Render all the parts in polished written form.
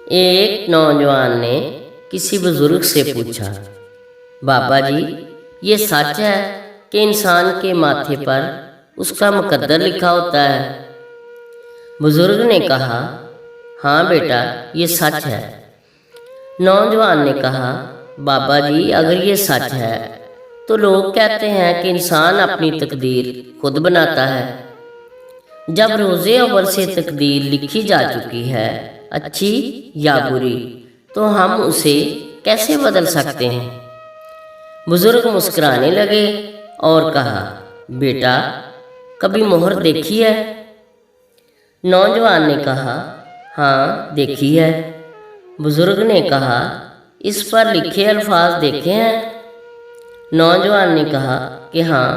ایک نوجوان نے کسی بزرگ سے پوچھا، بابا جی یہ سچ ہے کہ انسان کے ماتھے پر اس کا مقدر لکھا ہوتا ہے؟ بزرگ نے کہا، ہاں بیٹا یہ سچ ہے۔ نوجوان نے کہا، بابا جی اگر یہ سچ ہے تو لوگ کہتے ہیں کہ انسان اپنی تقدیر خود بناتا ہے۔ جب روز اول سے تقدیر لکھی جا چکی ہے، اچھی یا بری، تو ہم اسے کیسے بدل سکتے ہیں؟ بزرگ مسکرانے لگے اور کہا، بیٹا کبھی مہر دیکھی ہے؟ نوجوان نے کہا، ہاں دیکھی ہے۔ بزرگ نے کہا، اس پر لکھے الفاظ دیکھے ہیں؟ نوجوان نے کہا کہ ہاں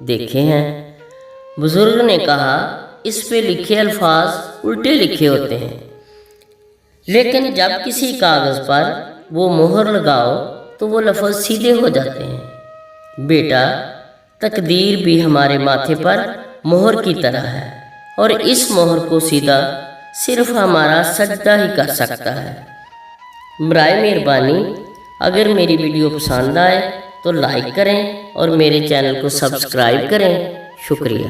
دیکھے ہیں۔ بزرگ نے کہا، اس پہ لکھے الفاظ الٹے لکھے ہوتے ہیں، لیکن جب کسی کاغذ پر وہ مہر لگاؤ تو وہ لفظ سیدھے ہو جاتے ہیں۔ بیٹا تقدیر بھی ہمارے ماتھے پر مہر کی طرح ہے، اور اس مہر کو سیدھا صرف ہمارا سجدہ ہی کر سکتا ہے۔ برائے مہربانی اگر میری ویڈیو پسند آئے تو لائک کریں اور میرے چینل کو سبسکرائب کریں۔ شکریہ۔